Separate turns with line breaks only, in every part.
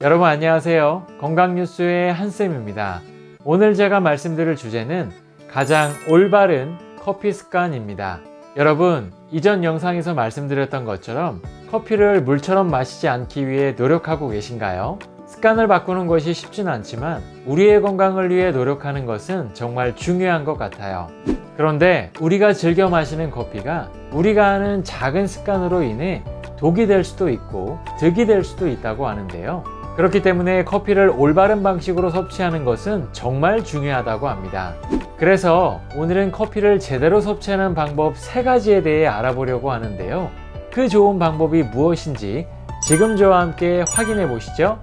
여러분 안녕하세요. 건강뉴스의 한쌤입니다. 오늘 제가 말씀드릴 주제는 가장 올바른 커피 습관입니다. 여러분, 이전 영상에서 말씀드렸던 것처럼 커피를 물처럼 마시지 않기 위해 노력하고 계신가요? 습관을 바꾸는 것이 쉽지는 않지만 우리의 건강을 위해 노력하는 것은 정말 중요한 것 같아요. 그런데 우리가 즐겨 마시는 커피가 우리가 하는 작은 습관으로 인해 독이 될 수도 있고 득이 될 수도 있다고 하는데요. 그렇기 때문에 커피를 올바른 방식으로 섭취하는 것은 정말 중요하다고 합니다. 그래서 오늘은 커피를 제대로 섭취하는 방법 3가지에 대해 알아보려고 하는데요. 그 좋은 방법이 무엇인지 지금 저와 함께 확인해 보시죠.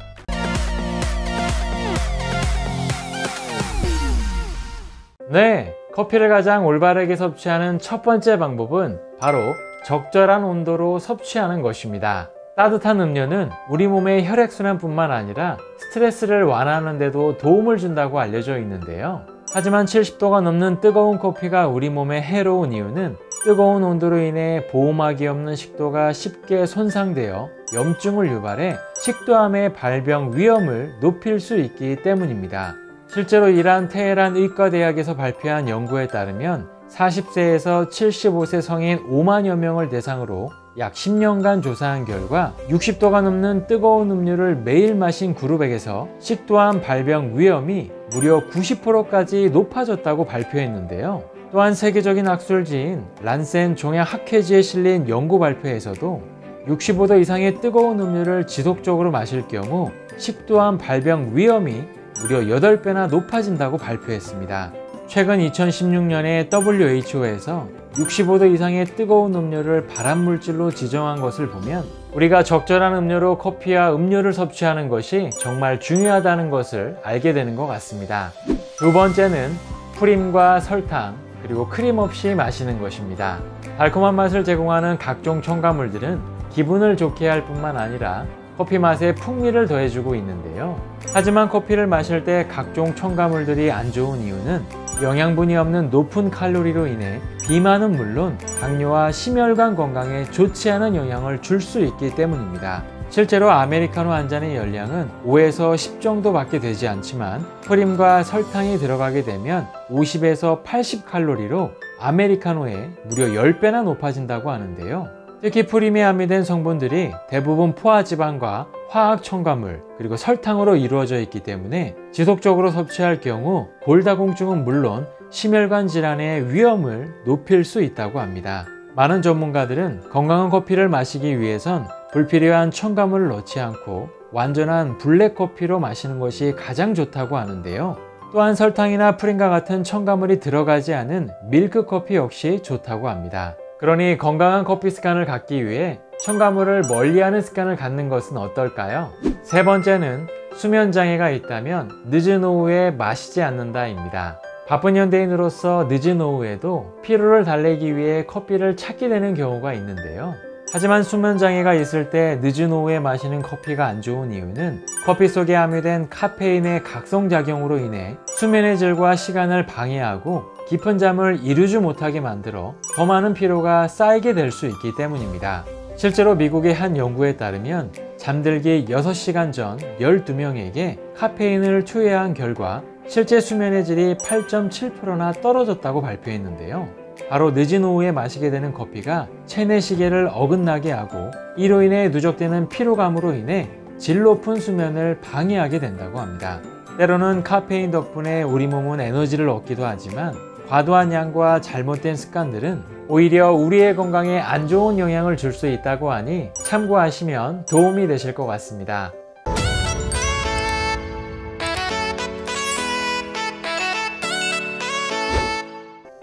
네, 커피를 가장 올바르게 섭취하는 첫 번째 방법은 바로 적절한 온도로 섭취하는 것입니다. 따뜻한 음료는 우리 몸의 혈액순환뿐만 아니라 스트레스를 완화하는 데도 도움을 준다고 알려져 있는데요. 하지만 70도가 넘는 뜨거운 커피가 우리 몸에 해로운 이유는 뜨거운 온도로 인해 보호막이 없는 식도가 쉽게 손상되어 염증을 유발해 식도암의 발병 위험을 높일 수 있기 때문입니다. 실제로 이란 테헤란 의과대학에서 발표한 연구에 따르면 40세에서 75세 성인 5만여 명을 대상으로 약 10년간 조사한 결과 60도가 넘는 뜨거운 음료를 매일 마신 그룹에게서 식도암 발병 위험이 무려 90%까지 높아졌다고 발표했는데요. 또한 세계적인 학술지인 란센 종양 학회지에 실린 연구 발표에서도 65도 이상의 뜨거운 음료를 지속적으로 마실 경우 식도암 발병 위험이 무려 8배나 높아진다고 발표했습니다. 최근 2016년에 WHO에서 65도 이상의 뜨거운 음료를 발암물질로 지정한 것을 보면 우리가 적절한 음료로 커피와 음료를 섭취하는 것이 정말 중요하다는 것을 알게 되는 것 같습니다. 두 번째는 프림과 설탕 그리고 크림 없이 마시는 것입니다. 달콤한 맛을 제공하는 각종 첨가물들은 기분을 좋게 할 뿐만 아니라 커피 맛에 풍미를 더해주고 있는데요. 하지만 커피를 마실 때 각종 첨가물들이 안 좋은 이유는 영양분이 없는 높은 칼로리로 인해 비만은 물론 당뇨와 심혈관 건강에 좋지 않은 영향을 줄 수 있기 때문입니다. 실제로 아메리카노 한 잔의 열량은 5에서 10 정도밖에 되지 않지만 프림과 설탕이 들어가게 되면 50에서 80 칼로리로 아메리카노에 무려 10배나 높아진다고 하는데요. 특히 프림에 함유된 성분들이 대부분 포화지방과 화학 첨가물 그리고 설탕으로 이루어져 있기 때문에 지속적으로 섭취할 경우 골다공증은 물론 심혈관 질환의 위험을 높일 수 있다고 합니다. 많은 전문가들은 건강한 커피를 마시기 위해선 불필요한 첨가물을 넣지 않고 완전한 블랙커피로 마시는 것이 가장 좋다고 하는데요. 또한 설탕이나 프림과 같은 첨가물이 들어가지 않은 밀크커피 역시 좋다고 합니다. 그러니 건강한 커피 습관을 갖기 위해 첨가물을 멀리하는 습관을 갖는 것은 어떨까요? 세 번째는 수면장애가 있다면 늦은 오후에 마시지 않는다입니다. 바쁜 현대인으로서 늦은 오후에도 피로를 달래기 위해 커피를 찾게 되는 경우가 있는데요. 하지만 수면장애가 있을 때 늦은 오후에 마시는 커피가 안 좋은 이유는 커피 속에 함유된 카페인의 각성작용으로 인해 수면의 질과 시간을 방해하고 깊은 잠을 이루지 못하게 만들어 더 많은 피로가 쌓이게 될 수 있기 때문입니다. 실제로 미국의 한 연구에 따르면 잠들기 6시간 전 12명에게 카페인을 투여한 결과 실제 수면의 질이 8.7%나 떨어졌다고 발표했는데요. 바로 늦은 오후에 마시게 되는 커피가 체내 시계를 어긋나게 하고 이로 인해 누적되는 피로감으로 인해 질 높은 수면을 방해하게 된다고 합니다. 때로는 카페인 덕분에 우리 몸은 에너지를 얻기도 하지만 과도한 양과 잘못된 습관들은 오히려 우리의 건강에 안 좋은 영향을 줄 수 있다고 하니 참고하시면 도움이 되실 것 같습니다.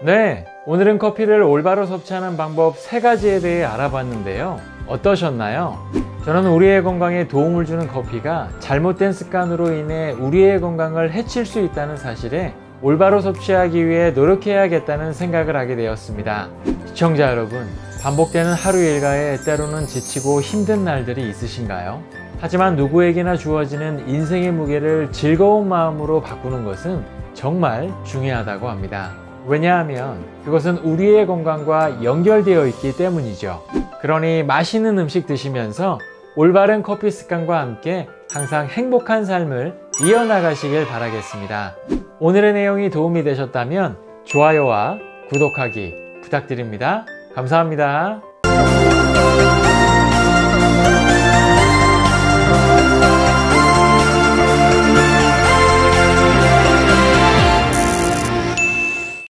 네, 오늘은 커피를 올바로 섭취하는 방법 3가지에 대해 알아봤는데요. 어떠셨나요? 저는 우리의 건강에 도움을 주는 커피가 잘못된 습관으로 인해 우리의 건강을 해칠 수 있다는 사실에 올바로 섭취하기 위해 노력해야겠다는 생각을 하게 되었습니다. 시청자 여러분, 반복되는 하루 일과에 때로는 지치고 힘든 날들이 있으신가요? 하지만 누구에게나 주어지는 인생의 무게를 즐거운 마음으로 바꾸는 것은 정말 중요하다고 합니다. 왜냐하면 그것은 우리의 건강과 연결되어 있기 때문이죠. 그러니 맛있는 음식 드시면서 올바른 커피 습관과 함께 항상 행복한 삶을 이어나가시길 바라겠습니다. 오늘의 내용이 도움이 되셨다면 좋아요와 구독하기 부탁드립니다. 감사합니다.